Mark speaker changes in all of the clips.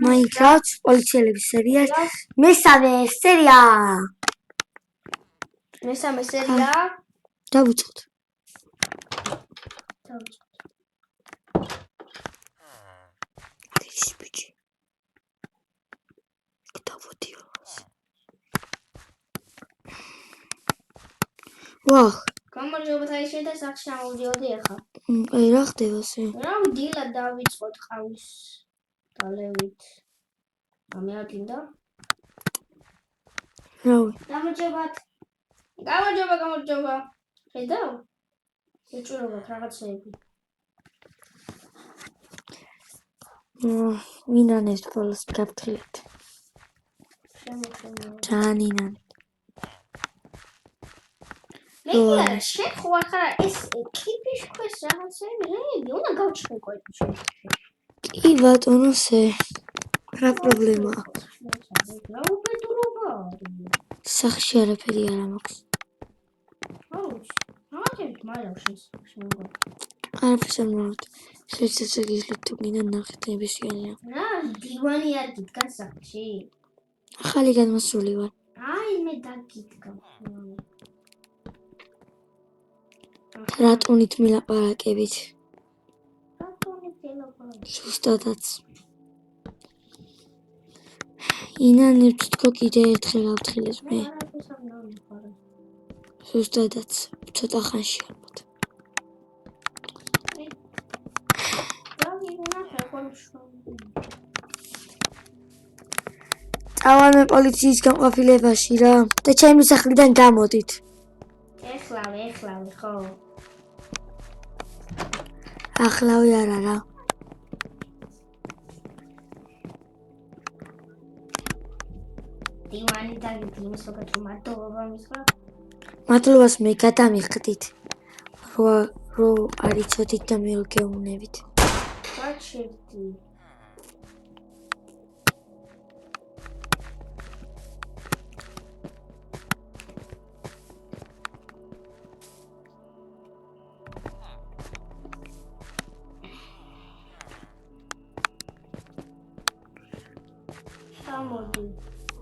Speaker 1: Minecraft პოლიციელების სერიას მესამე სერია.
Speaker 2: მესამე სერია.
Speaker 1: დავუწყოთ. ის ბიჭი. დავოდიო. ვახ.
Speaker 2: გამარჯობა თაიში და სახში ამოვიდიოდი ახლა.
Speaker 1: აი რა ხდება ესე?
Speaker 2: რა დილა დავიწყოთ ყავის დალევით. ამიაკინდა.
Speaker 1: რავი.
Speaker 2: გამარჯობა. ხედავ? ეჭვირობათ რაღაცეები.
Speaker 1: მინანეს ბოლოს გაფრთხილეთ. ჯანინანი.
Speaker 2: მე შენ ხო ახლა ეს კიპის ქვეშ რაღაცეები რეები უნდა გავჩხეკო ეს.
Speaker 1: კი ბატონოსე. რა პრობლემაა?
Speaker 2: რა უბედურობა?
Speaker 1: სახში არაფერი არ მაქვს.
Speaker 2: რაღაცეები მალავშეს შემოგვა.
Speaker 1: არაფერს არ მოვართ. შეიძლება გიძლით თუ გინდა ნახეთ ნებისმიერია.
Speaker 2: რა დივანი არ გიდგან სახში?
Speaker 1: ახალი გადმოსული ვარ.
Speaker 2: აი მე დაგიდგა.
Speaker 1: რატონით მილაპარაკებით?
Speaker 2: რატონით მილაპარაკებით?
Speaker 1: ზუსტადაც. ინანებს თქო კიდე ერთხელ გავთხილეს მე. ზუსტადაც ცოტა ხანში ალბათ. წავალ პოლიციის განყოფილებაში რა და ჩემი სახლიდან გამოდით.
Speaker 2: ეხლავე ხო.
Speaker 1: ახლავე არა რა.
Speaker 2: დივანი დაგიდგინეს უკეთრო მადლობა მისმა.
Speaker 1: მადლობას მე გადამიხდით. რო არიცოდით და მე გეუნებით.
Speaker 2: გაჩერდი.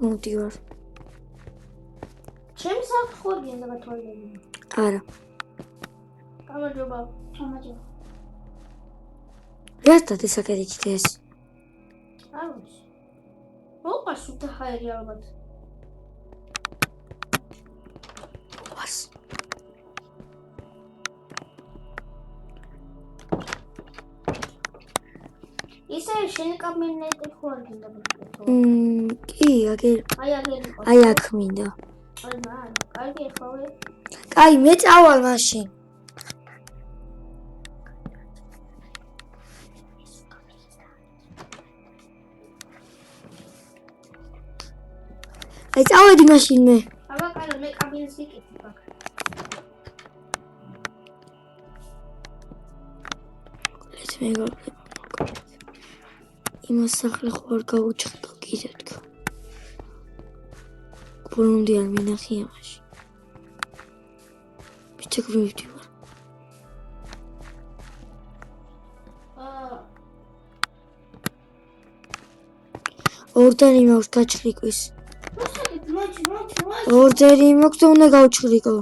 Speaker 1: მოდი ვარ.
Speaker 2: ჩემი სახლი ხო გინდა გათვალები?
Speaker 1: არა.
Speaker 2: გამარჯობა.
Speaker 1: რატო დისაკეთეთ ეს?
Speaker 2: არ ვიცი. მოყვარს უთა ხაერი ალბათ.
Speaker 1: ვას.
Speaker 2: ისე შენი კაბინეტი ხო არ გინდა?
Speaker 1: კი, აგერ. აი აქ მინდა.
Speaker 2: კარგი ხავე.
Speaker 1: კაი, მე წავალ მაშინ. აი წავედი მაშინ მე.
Speaker 2: აბა კაი, მე კაბინეტს ვიკეთებ აქ.
Speaker 1: ეს მე გავხდები. იმას სახლი ხო არ გავუჩხდო კიდე თქო. ბოლომდე არ მინახია მაშინ. ბიჭი გვივდივარ. ორდერი მაქვს გაჩხრიკვის. ორდერი მაქვს და უნდა გავჩხრიკო.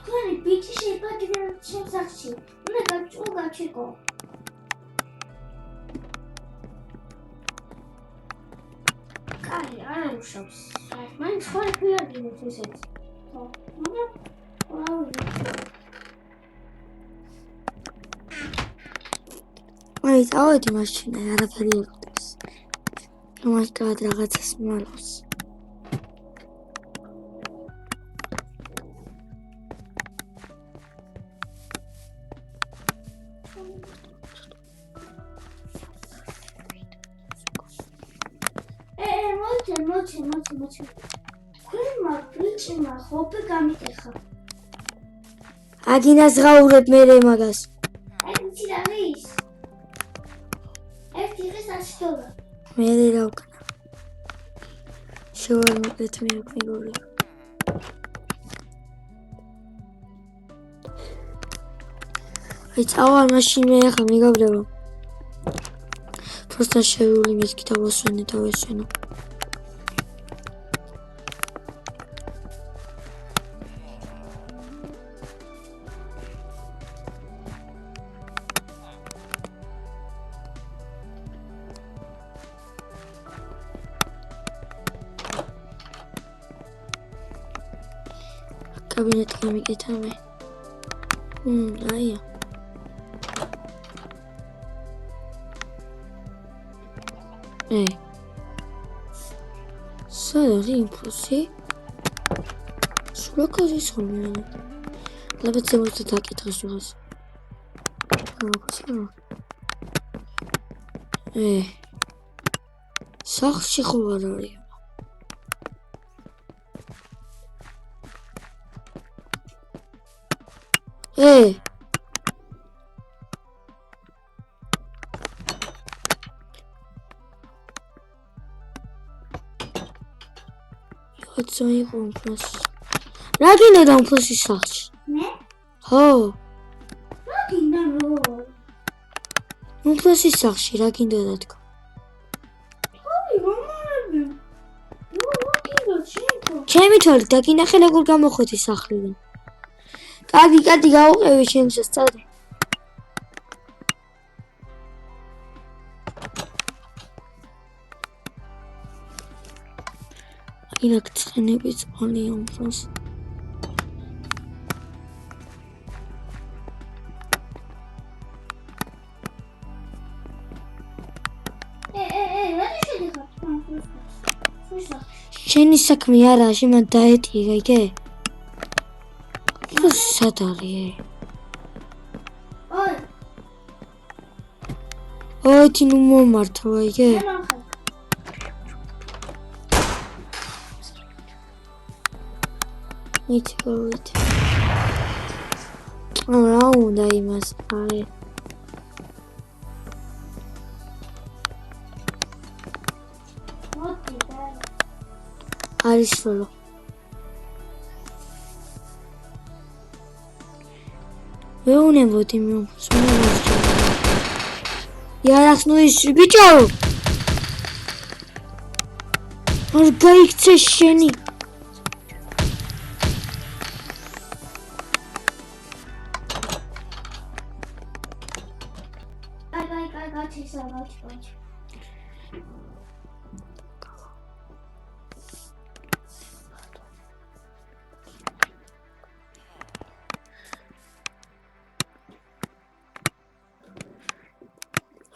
Speaker 2: თქვენი ბიჭი შეიძლება კიდევ ჩემ სახლში. უნდა გაჩვიკო. კაი, არა უშავს. მაინც ხო არ გინდათ ესეც. ხო.
Speaker 1: აი წავედი მაშინ არაფერი არ ხდება. მომასკად რაღაცას მალავს.
Speaker 2: მოჩი. ქვემო ბიჭმა ხოპე გამიტეხა.
Speaker 1: აგინას ღაურებ მე მაგას.
Speaker 2: აი ვიცი რა ის. ერთი დღეს აშტოლა.
Speaker 1: მე რა ვქნა. შევარ მოკეთ მე აქ მეგობრებო. აი წავალ მაშინ მე ახლა მეგობრებო. просто შევული მეთქი დავესვენო. კაბინეტი გამიკეთა მე. აია. სადაა იმპულსი? სულ აქ ის ხოლმე. ალბათ ზემოთ დაკითხეს უღაც. სახლში ხო არ არის? Zoe compras. Ragina da un po' si sac.
Speaker 2: Ne?
Speaker 1: Oh.
Speaker 2: Ragina no.
Speaker 1: Un po' si sac, Ragina da tko.
Speaker 2: Ой, მამარები. ნუ Ragina ჩემო.
Speaker 1: ჩემი თორი დაგინახე როგორ გამოხვედი სახლიდან. კარგი, გავუყევი შენს სწადი. Inak ცხენები წყალია უმფროს. შენი საქმე არაა, შემან დაეტიე, იგე? სად არის? ოი, თინუ მომართვა, იგე? Iti გავით. რა უნდა იმას აი. არის სოლო. ვეუნებოდი მომსმენელს. იარას ნუ ის ბიჭო. არ გაიქცე შენი.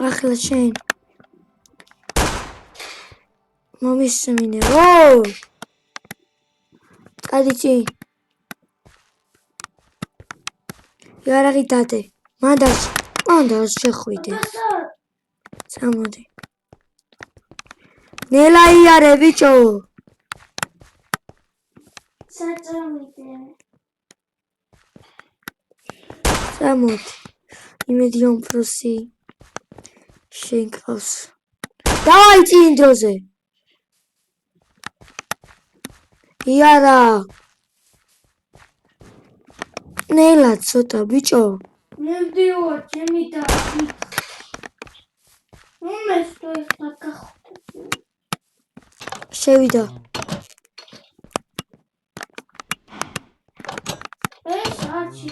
Speaker 1: ახლა შენ მომისმინე კადიჭი იარაღი დადე მანდას შეხვიდე წამოდი ნელა იარე ბიჭო
Speaker 2: საწამიდე
Speaker 1: წამოდი იმედი უმფროსი შენ ყავს დავაი წინ დროზე იარა ნელა ცოტა ბიჭო
Speaker 2: მივდივარ ჩემი და უმესტო ეხლა
Speaker 1: შევიდა
Speaker 2: ეს არჩი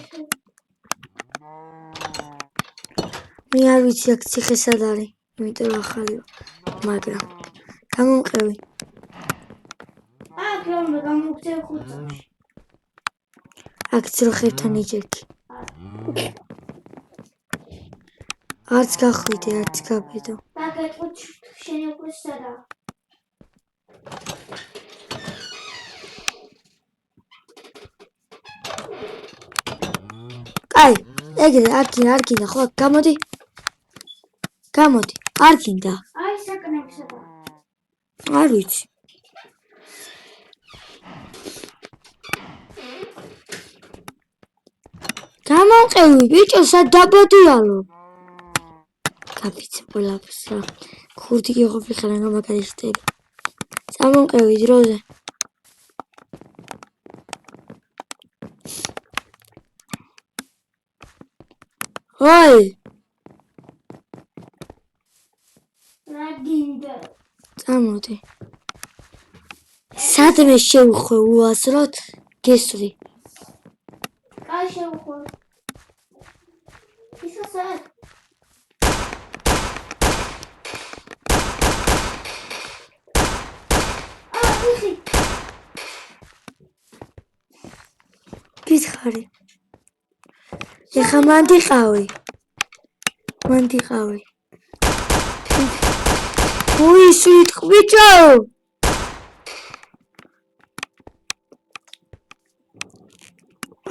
Speaker 1: მე არ ვიცი აქ ციხე სად არის იმიტომ რომ ახალია მაგრამ გამომყევი
Speaker 2: აქ რომ გამოგწევ ხუთში
Speaker 1: აქ ძროხებთან იჯექი არც გახვიდე არც გაბედო
Speaker 2: დაგეთყოთ შენი უკვე სადაა
Speaker 1: კაი ეგრე არ გინდა ხო გამოდი არ გინდა
Speaker 2: აი საკნები სადაა
Speaker 1: არ ვიცი გამომყევი ბიჭო სად დაბადიალო გაფიცე ყველაფერს რა ქურდი გეყოფი ხარ მაგარი შტები ამონყევი დროზე. ой!
Speaker 2: რა გინდა?
Speaker 1: წამოდი. სადმე შევხვე უაზროდ გესვი.
Speaker 2: კაი შევხვე. ისა სად? ვიხი.
Speaker 1: გითხარი. ეხა მან დიყავი. უი სიტყვიჭო!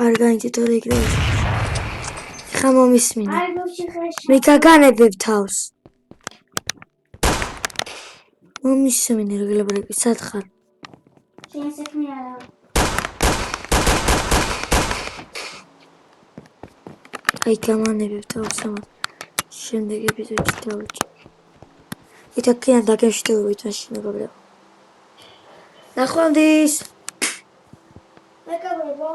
Speaker 1: არ გაინდითორე იქ და ეხა მომისმინე.
Speaker 2: აი მოშიხეში.
Speaker 1: მე გაგანებებ თავს. მომისმინე რეგლებრები სად ხარ?
Speaker 2: შენ საქმე არა.
Speaker 1: აი გამანებებ თავს ამას. შემდეგ ეპიზოდში დავუჭი. ითქიან დაგემშვიდობებით მაშინ მეგობრებო. ნახვამდის.
Speaker 2: მეგობრებო.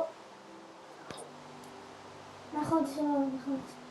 Speaker 2: ნახვამდის.